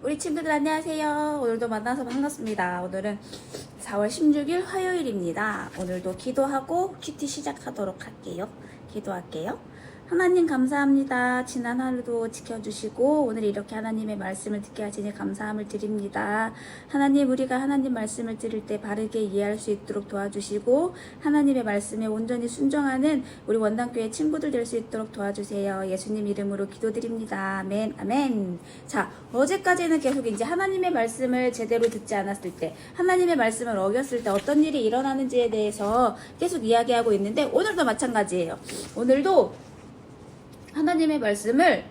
우리 친구들 안녕하세요. 오늘도 만나서 반갑습니다. 오늘은 4월 16일 화요일입니다. 오늘도 기도하고 큐티 시작하도록 할게요. 기도할게요. 하나님 감사합니다. 지난 하루도 지켜주시고 오늘 이렇게 하나님의 말씀을 듣게 하시니 감사함을 드립니다. 하나님, 우리가 하나님 말씀을 들을 때 바르게 이해할 수 있도록 도와주시고 하나님의 말씀에 온전히 순종하는 우리 원당교회 친구들 될 수 있도록 도와주세요. 예수님 이름으로 기도드립니다. 아멘. 아멘. 자, 어제까지는 계속 이제 하나님의 말씀을 제대로 듣지 않았을 때, 하나님의 말씀을 어겼을 때 어떤 일이 일어나는지에 대해서 계속 이야기하고 있는데, 오늘도 마찬가지예요. 오늘도 하나님의 말씀을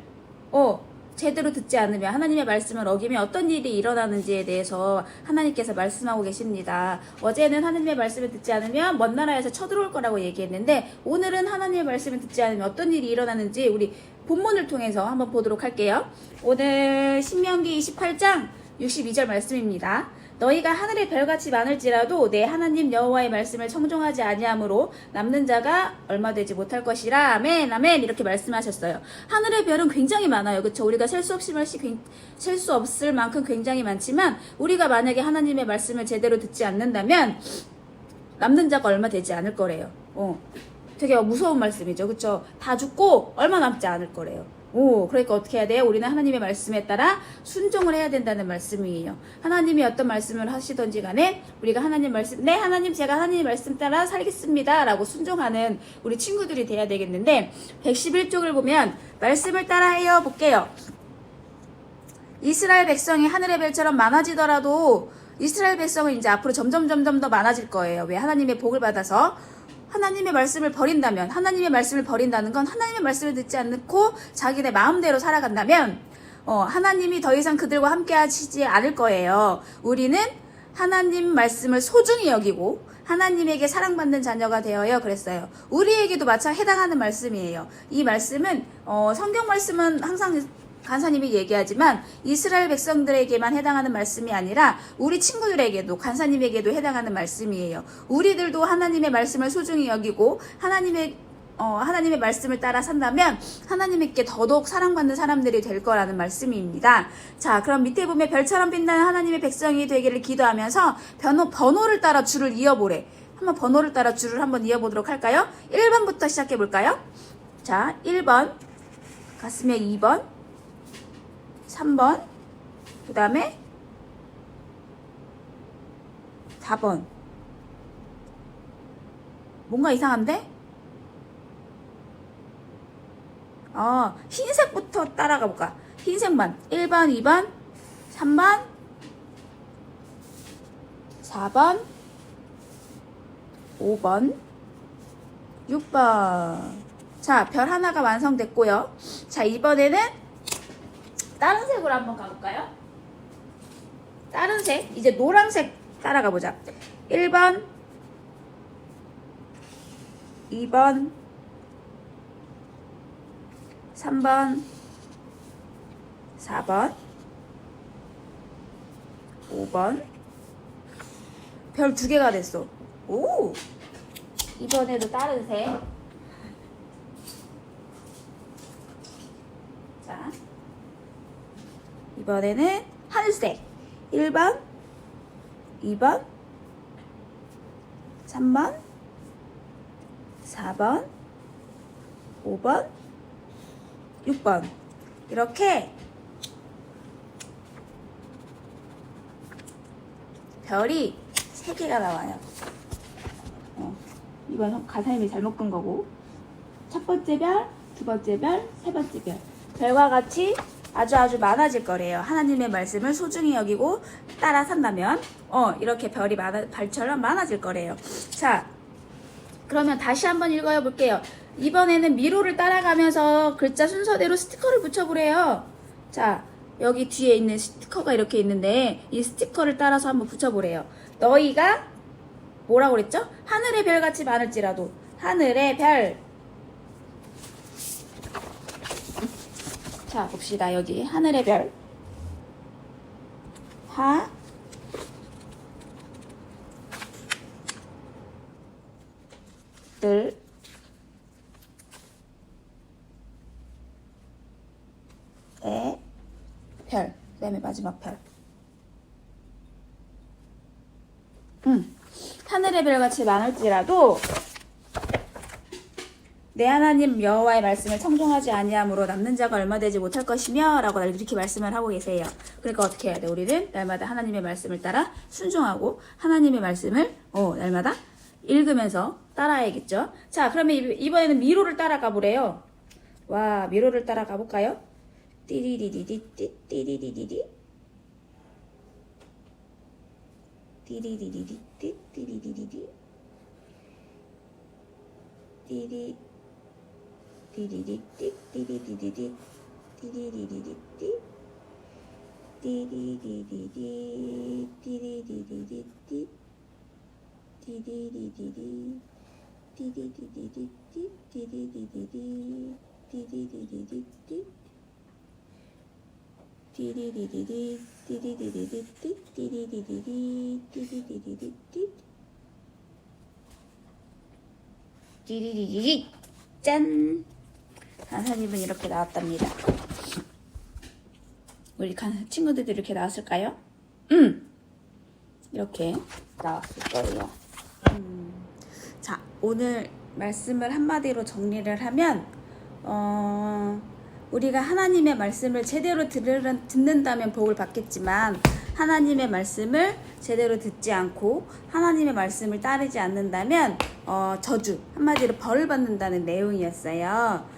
제대로 듣지 않으면, 하나님의 말씀을 어기면 어떤 일이 일어나는지에 대해서 하나님께서 말씀하고 계십니다. 어제는 하나님의 말씀을 듣지 않으면 먼 나라에서 쳐들어올 거라고 얘기했는데, 오늘은 하나님의 말씀을 듣지 않으면 어떤 일이 일어나는지 우리 본문을 통해서 한번 보도록 할게요. 오늘 신명기 28장 62절 말씀입니다. 너희가 하늘의 별같이 많을지라도 내 하나님 여호와의 말씀을 청종하지 아니하므로 남는 자가 얼마 되지 못할 것이라. 아멘. 아멘. 이렇게 말씀하셨어요. 하늘의 별은 굉장히 많아요. 그렇죠? 우리가 셀 수 없을 만큼 굉장히 많지만, 우리가 만약에 하나님의 말씀을 제대로 듣지 않는다면 남는 자가 얼마 되지 않을 거래요. 되게 무서운 말씀이죠. 그렇죠? 다 죽고 얼마 남지 않을 거래요. 그러니까 어떻게 해야 돼요? 우리는 하나님의 말씀에 따라 순종을 해야 된다는 말씀이에요. 하나님이 어떤 말씀을 하시던지 간에 우리가 하나님 말씀, 네 하나님, 제가 하나님 말씀 따라 살겠습니다 라고 순종하는 우리 친구들이 돼야 되겠는데, 111쪽을 보면 말씀을 따라해요 볼게요. 이스라엘 백성이 하늘의 별처럼 많아지더라도 이스라엘 백성은 이제 앞으로 점점 더 많아질 거예요. 왜? 하나님의 복을 받아서. 하나님의 말씀을 버린다면, 하나님의 말씀을 버린다는 건 하나님의 말씀을 듣지 않고 자기네 마음대로 살아간다면 하나님이 더 이상 그들과 함께 하시지 않을 거예요. 우리는 하나님 말씀을 소중히 여기고 하나님에게 사랑받는 자녀가 되어요 그랬어요. 우리에게도 마찬 해당하는 말씀이에요. 이 말씀은 성경 말씀은 항상 간사님이 얘기하지만 이스라엘 백성들에게만 해당하는 말씀이 아니라 우리 친구들에게도, 간사님에게도 해당하는 말씀이에요. 우리들도 하나님의 말씀을 소중히 여기고 하나님의 말씀을 따라 산다면 하나님께 더더욱 사랑받는 사람들이 될 거라는 말씀입니다. 자, 그럼 밑에 보면 별처럼 빛나는 하나님의 백성이 되기를 기도하면서 번호를 따라 줄을 이어보래. 한번 번호를 따라 줄을 한번 이어보도록 할까요? 1번부터 시작해 볼까요? 자, 1번 갔으면 2번, 3번, 그 다음에 4번. 뭔가 이상한데? 흰색부터 따라가 볼까? 흰색만. 1번, 2번, 3번, 4번, 5번, 6번. 자, 별 하나가 완성됐고요. 자, 이번에는 다른 색으로 한번 가볼까요? 다른 색, 이제 노란색 따라가 보자. 1번, 2번, 3번, 4번, 5번. 별 2개가 됐어. 오! 이번에도 다른 색. 자, 이번에는 하늘색. 1번, 2번, 3번, 4번, 5번, 6번. 이렇게 별이 3개가 나와요. 이건 가사님이 잘못 끈 거고, 첫 번째 별, 두 번째 별, 세 번째 별. 별과 같이 아주 많아질 거래요. 하나님의 말씀을 소중히 여기고 따라 산다면 이렇게 별이 별처럼 많아질 거래요. 자, 그러면 다시 한번 읽어 볼게요. 이번에는 미로를 따라가면서 글자 순서대로 스티커를 붙여보래요. 자, 여기 뒤에 있는 스티커가 이렇게 있는데 이 스티커를 따라서 한번 붙여보래요. 너희가 뭐라고 그랬죠? 하늘의 별같이 많을지라도. 하늘의 별. 자, 봅시다. 여기 하늘의 별. 들 별. 그 다음에 마지막 별. 하늘의 별같이 많을지라도 내 하나님 여호와의 말씀을 청종하지 아니함으로 남는 자가 얼마 되지 못할 것이며 라고 이렇게 말씀을 하고 계세요. 그러니까 어떻게 해야 돼? 우리는 날마다 하나님의 말씀을 따라 순종하고 하나님의 말씀을 날마다 읽으면서 따라야겠죠. 자, 그러면 이번에는 미로를 따라가 보래요. 와, 미로를 따라가 볼까요? 띠리리리디 띠리리리디 띠리리리디 띠리리리디 띠리 띠리리띠 띠리리리디 띠리리리디 띠리리리디 띠리리리디 띠리리리디 띠리리리디 띠리리리디 띠리리리디 띠리리리디 띠리리리디 띠리리리디 띠리리리디 띠리리리디 짠! 하나님은 이렇게 나왔답니다. 우리 친구들도 이렇게 나왔을까요? 이렇게 나왔을 거예요. 자, 오늘 말씀을 한마디로 정리를 하면 우리가 하나님의 말씀을 제대로 듣는다면 복을 받겠지만 하나님의 말씀을 제대로 듣지 않고 하나님의 말씀을 따르지 않는다면 저주, 한마디로 벌을 받는다는 내용이었어요.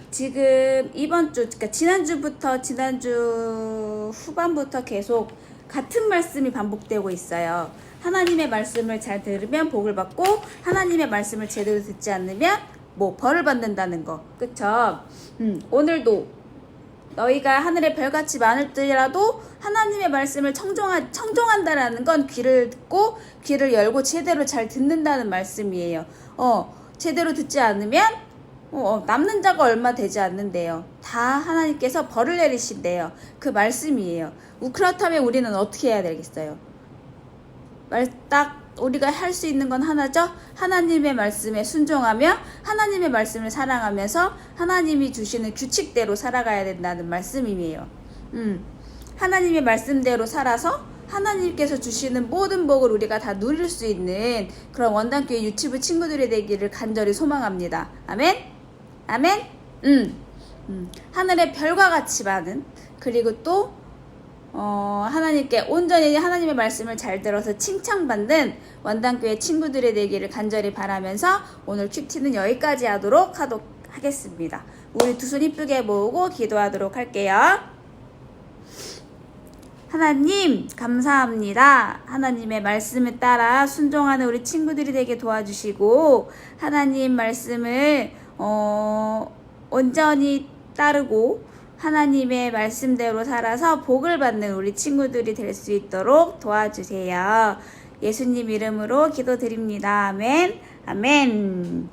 지금 이번 주, 그러니까 지난주 후반부터 계속 같은 말씀이 반복되고 있어요. 하나님의 말씀을 잘 들으면 복을 받고 하나님의 말씀을 제대로 듣지 않으면 벌을 받는다는 거. 그쵸? 오늘도 너희가 하늘의 별같이 많을지라도 하나님의 말씀을 청종한다라는 건 귀를 듣고 귀를 열고 제대로 잘 듣는다는 말씀이에요. 제대로 듣지 않으면 남는 자가 얼마 되지 않는데요. 다 하나님께서 벌을 내리신대요. 그 말씀이에요. 그렇다면 우리는 어떻게 해야 되겠어요? 우리가 할 수 있는 건 하나죠. 하나님의 말씀에 순종하며 하나님의 말씀을 사랑하면서 하나님이 주시는 규칙대로 살아가야 된다는 말씀이에요. 하나님의 말씀대로 살아서 하나님께서 주시는 모든 복을 우리가 다 누릴 수 있는 그런 원단교회 유치부 친구들이 되기를 간절히 소망합니다. 아멘? 아멘? 하늘의 별과 같이 많은, 그리고 또 하나님께 온전히 하나님의 말씀을 잘 들어서 칭찬받는 원단교회 친구들이 되기를 간절히 바라면서 오늘 큐티는 여기까지 하겠습니다. 우리 두 손 이쁘게 모으고 기도하도록 할게요. 하나님 감사합니다. 하나님의 말씀에 따라 순종하는 우리 친구들이 되게 도와주시고 하나님 말씀을 온전히 따르고 하나님의 말씀대로 살아서 복을 받는 우리 친구들이 될 수 있도록 도와주세요. 예수님 이름으로 기도드립니다. 아멘. 아멘.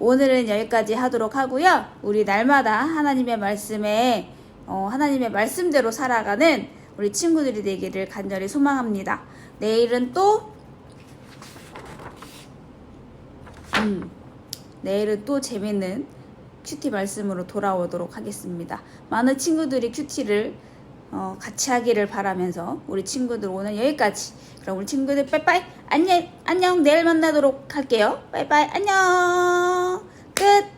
오늘은 여기까지 하도록 하고요. 우리 날마다 하나님의 말씀에 하나님의 말씀대로 살아가는 우리 친구들이 되기를 간절히 소망합니다. 내일은 또 재밌는 큐티 말씀으로 돌아오도록 하겠습니다. 많은 친구들이 큐티를 같이 하기를 바라면서 우리 친구들 오늘 여기까지. 그럼 우리 친구들 빠이빠이 안녕 내일 만나도록 할게요. 빠이빠이 안녕 끝.